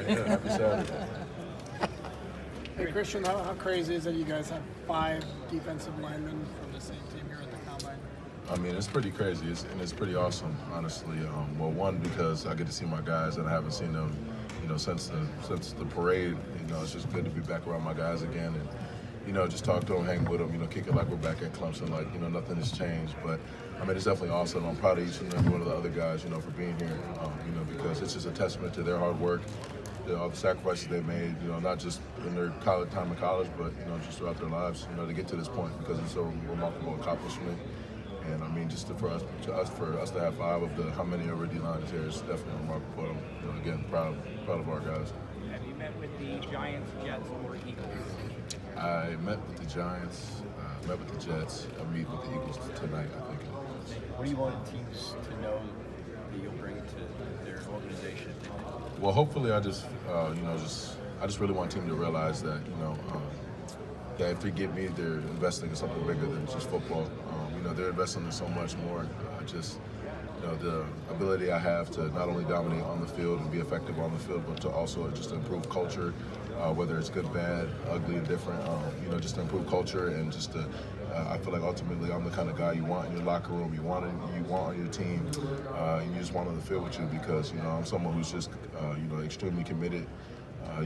Yeah, happy Saturday. Hey Christian, how crazy is it you guys have 5 defensive linemen from the same team here at the Combine? I mean, it's pretty crazy, and it's pretty awesome, honestly. Well, one, because I get to see my guys, and I haven't seen them, since the parade. It's just good to be back around my guys again, and just talk to them, hang with them, kick it like we're back at Clemson, like nothing has changed. But I mean, it's definitely awesome. I'm proud of each and every one of the other guys, for being here, because it's just a testament to their hard work. All the sacrifices they made, not just in their time in college, but just throughout their lives, to get to this point, because it's a remarkable accomplishment. And I mean, just for us to have 5 of the how many already lined here is definitely remarkable. But again, proud of our guys. Have you met with the Giants, Jets, or Eagles? I met with the Giants, met with the Jets. I meet with the Eagles tonight, I think. What do you want teams to know that you'll bring to their organization? Well, hopefully, I just really want a team to realize that, that if they get me, they're investing in something bigger than just football. They're investing in so much more. The ability I have to not only dominate on the field and be effective on the field, but to also just improve culture, whether it's good, bad, ugly, different. Just to improve culture and just to. I feel like ultimately I'm the kind of guy you want in your locker room, you want on your team, and you just want on the field with you because I'm someone who's just extremely committed.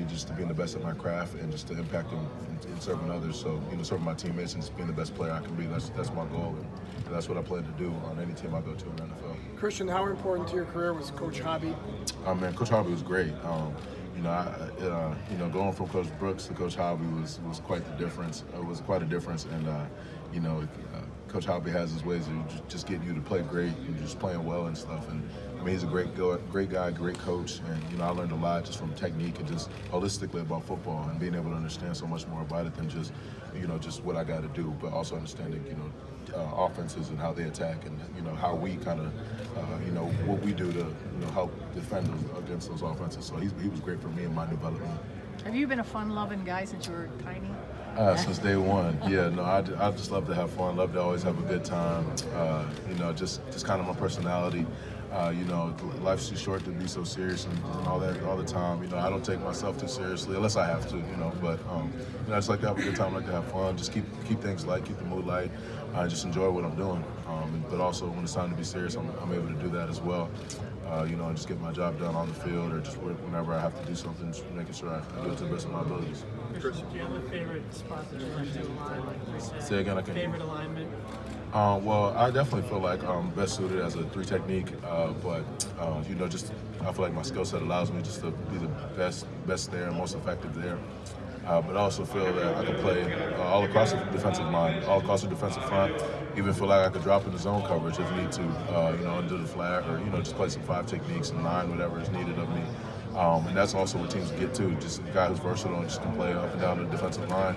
Just to being the best at my craft and just to impact them in serving others. So serving my teammates and just being the best player I can be. That's my goal, and that's what I plan to do on any team I go to in the NFL. Christian, how important to your career was Coach Hobby? Man, Coach Hobby was great. Going from Coach Brooks to Coach Hobby was quite the difference. It was quite a difference, and Coach Hobby has his ways of just getting you to play great and just playing well and stuff. And I mean, he's a great guy, great coach, and I learned a lot just from technique and just holistically about football and being able to understand so much more about it than just just what I got to do, but also understanding offenses and how they attack and how we kind of what we do to help defend against those offenses. So he was great for me in my development. Have you been a fun-loving guy since you were tiny? Since day one, yeah. No, I just love to have fun. Love to always have a good time. Just kind of my personality. Life's too short to be so serious and all that all the time. I don't take myself too seriously unless I have to. But I just like to have a good time. I like to have fun. Just keep things light, keep the mood light. Just enjoy what I'm doing. But also when it's time to be serious, I'm able to do that as well. And just get my job done on the field or just whenever I have to do something, just making sure I do it to the best of my abilities. Do you have a favorite spot that you like to align, like you said? Say again, I can't. Favorite alignment? Well, I definitely feel like I'm best suited as a 3 technique, but just I feel like my skill set allows me just to be the best there and most effective there. But I also feel that I can play all across the defensive line, all across the defensive front. Even feel like I could drop into zone coverage if need to, under the flat, or just play some 5 techniques and 9, whatever is needed of me. And that's also what teams get to, just a guy who's versatile and just can play up and down the defensive line,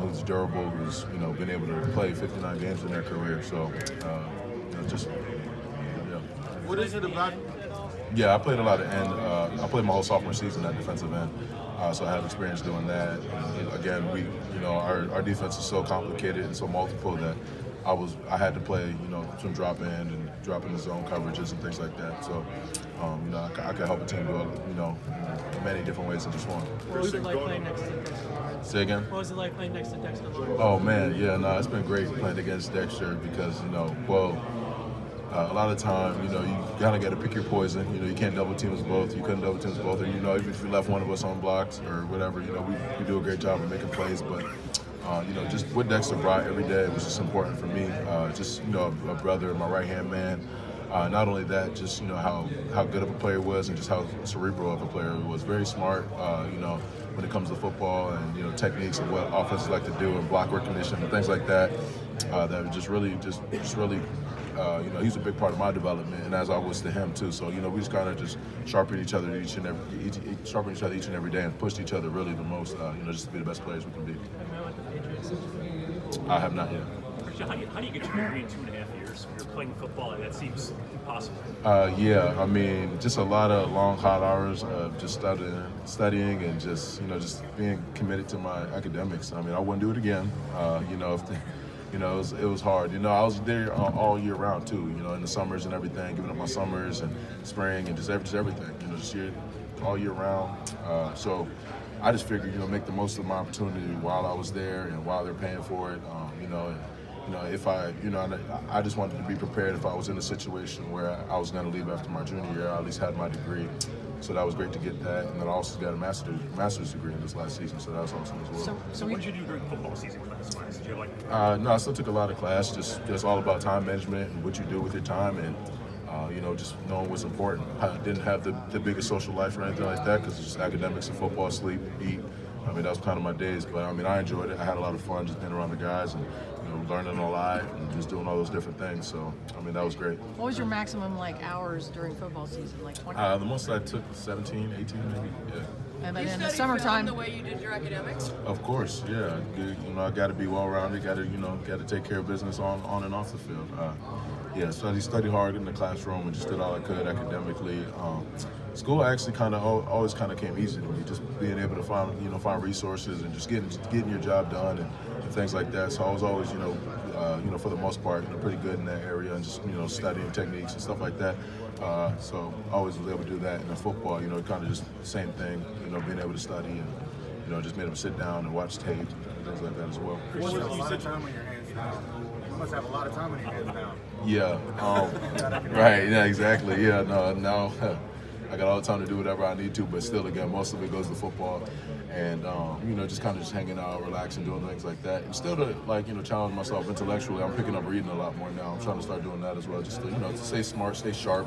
who's durable, who's been able to play 59 games in their career. So, What is it about? Yeah, I played a lot of end. I played my whole sophomore season at defensive end, so I have experience doing that. And again, our defense is so complicated and so multiple that I had to play, some drop in and drop in the zone coverages and things like that. So, I can help a team do it, in many different ways than just one. What was it like playing next to Dexter? Say again? What was it like playing next to Dexter? Oh man, yeah, no, it's been great playing against Dexter because, a lot of the time, you kind of got to pick your poison. You can't double team us both. You couldn't double team us both, or even if you left one of us on blocks or whatever, we do a great job of making plays. But just what Dexter brought every day was just important for me. A brother, my right-hand man. Not only that, just how good of a player he was and just how cerebral of a player he was. Very smart, when it comes to football and techniques and what offenses like to do and block recognition and things like that. That just really, he's a big part of my development, and as I was to him too. So we just kind of just sharpen each other each and every day and pushed each other really the most. Just to be the best players we can be. Have you met with the Patriots? I have not yet. How do you get your degree in 2.5 years? You're playing football, and that seems impossible. Yeah, I mean, just a lot of long, hot hours of just studying and just being committed to my academics. I mean, I wouldn't do it again. It was hard. I was there all year round too. In the summers and everything, giving up my summers and spring and just everything. Just year all year round. So I just figured, make the most of my opportunity while I was there and while they're paying for it. If I just wanted to be prepared if I was in a situation where I was going to leave after my junior year. I at least had my degree. So that was great to get that, and then I also got a master's degree in this last season, so that was awesome as well. So what did you do during football season class-wise? Did you have No, I still took a lot of class, just all about time management and what you do with your time, and just knowing what's important. I didn't have the biggest social life or anything like that because it's just academics and football, sleep, eat. That was kind of my days, but I enjoyed it. I had a lot of fun just being around the guys and learning a lot and just doing all those different things. So that was great. What was your maximum hours during football season? Like 20? The most I took 17, 18 maybe. Yeah. And then you in the studied summertime, film the way you did your academics? Of course, yeah. I got to be well-rounded. Got to take care of business on and off the field. Study hard in the classroom and just did all I could academically. School actually always came easy to me. Just being able to find resources and just getting your job done and things like that. So I was always for the most part pretty good in that area and just studying techniques and stuff like that. So I always was able to do that. And in football, kind of just the same thing. Being able to study and just being able to sit down and watch tape and things like that as well. You must have a lot of time on your hands now. You must have a lot of time on your hands now. Yeah. Right. Yeah. Exactly. Yeah. No. I got all the time to do whatever I need to, but still, again, most of it goes to football, and just hanging out, relaxing, doing things like that, and still to challenge myself intellectually. I'm picking up reading a lot more now. I'm trying to start doing that as well, just to stay smart, stay sharp.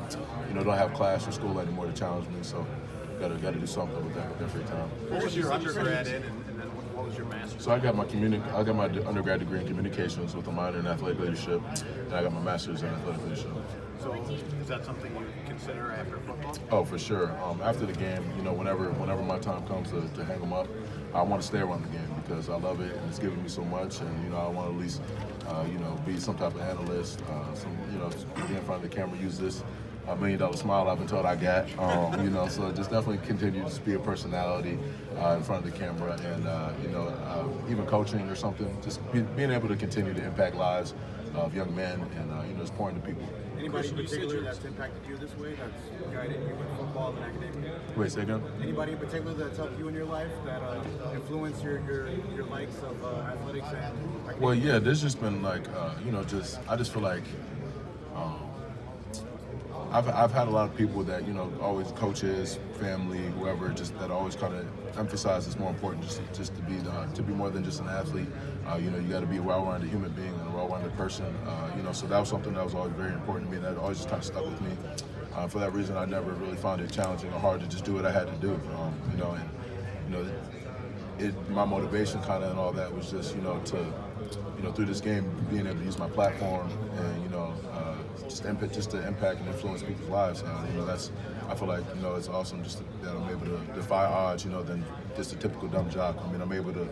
Don't have class or school anymore to challenge me, so got to do something with that free time. What was your undergrad in, and then what was your master's? So I got my undergrad degree in communications with a minor in athletic leadership, and I got my master's in athletic leadership. So is that something you consider after football? Oh, for sure. After the game, whenever my time comes to hang them up, I want to stay around the game because I love it and it's giving me so much. And I want to at least, be some type of analyst. Be in front of the camera, use this $1 million smile I've been told I got. So just definitely continue to just be a personality in front of the camera, and even coaching or something. Just being able to continue to impact lives of young men and just pouring to people. Anybody in particular that's impacted you this way, that's guided you in football and academia? Wait, say again? Anybody in particular that's helped you in your life, that influenced your likes of athletics and academia? Well, yeah, there's just been I just feel like I've had a lot of people that always coaches, family, whoever, just that always kind of emphasize it's more important just to be more than just an athlete. You got to be a well-rounded human being and a well-rounded person. So that was something that was always very important to me. That always just kind of stuck with me. For that reason, I never really found it challenging or hard to just do what I had to do. My motivation kind of and all that was just through this game being able to use my platform and just to impact and influence people's lives. I feel like it's awesome that I'm able to defy odds than just a typical dumb job. I'm able to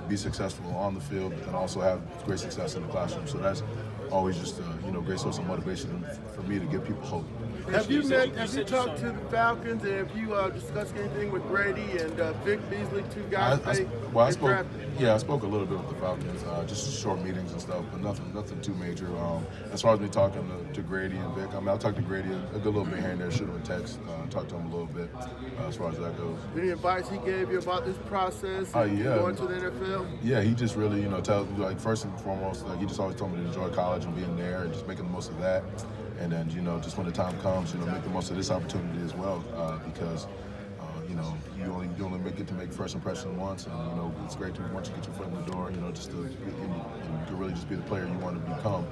be successful on the field, but then also have great success in the classroom. So that's always just a great source of motivation for me to give people hope. Have you talked to the Falcons, and have you discussed anything with Brady and Vic Beasley, two guys I spoke a little bit with the Falcons, just short meetings and stuff, but nothing too major. As far as me talking to Grady and Vic, I talked to Grady a good little bit here and there, shoot him a text, talk to him a little bit as far as that goes. Any advice he gave you about this process yeah. going to the NFL? Yeah, he just really, tells me, first and foremost, he just always told me to enjoy college and being there and just making the most of that. And then, just when the time comes, make the most of this opportunity as well, because, you only get to make first impression once, and, it's great to once you get your foot in the door, just to really just be the player you want to become,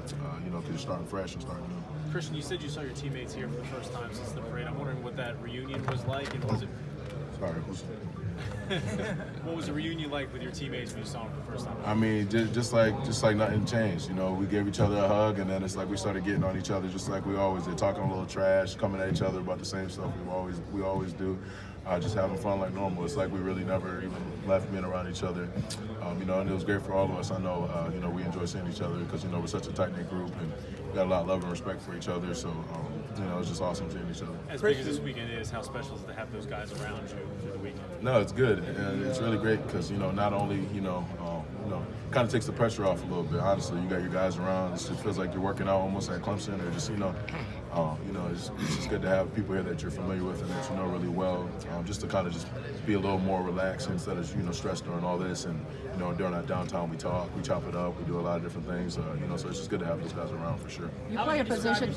because you're starting fresh and starting new. Christian, you said you saw your teammates here for the first time since the parade. I'm wondering what that reunion was like, and was it? Sorry, what was the reunion like with your teammates when you saw them for the first time? Just like nothing changed. We gave each other a hug, and then it's like we started getting on each other just like we always did, talking a little trash, coming at each other about the same stuff we always do, just having fun like normal. It's like we really never even left being around each other, and it was great for all of us. I know, we enjoy seeing each other because we're such a tight-knit group and we got a lot of love and respect for each other. So, it's just awesome seeing each other. As big as this weekend is, how special is it to have those guys around you through the weekend? No, it's good, and it's really great because not only kind of takes the pressure off a little bit. Honestly, you got your guys around. It just feels like you're working out almost at Clemson, or just You know, it's just good to have people here that you're familiar with and that you know really well, just to kind of just be a little more relaxed instead of, you know, stressed during all this. And, you know, during our downtime, we talk, we chop it up, we do a lot of different things, you know, so it's just good to have those guys around for sure. You play a position.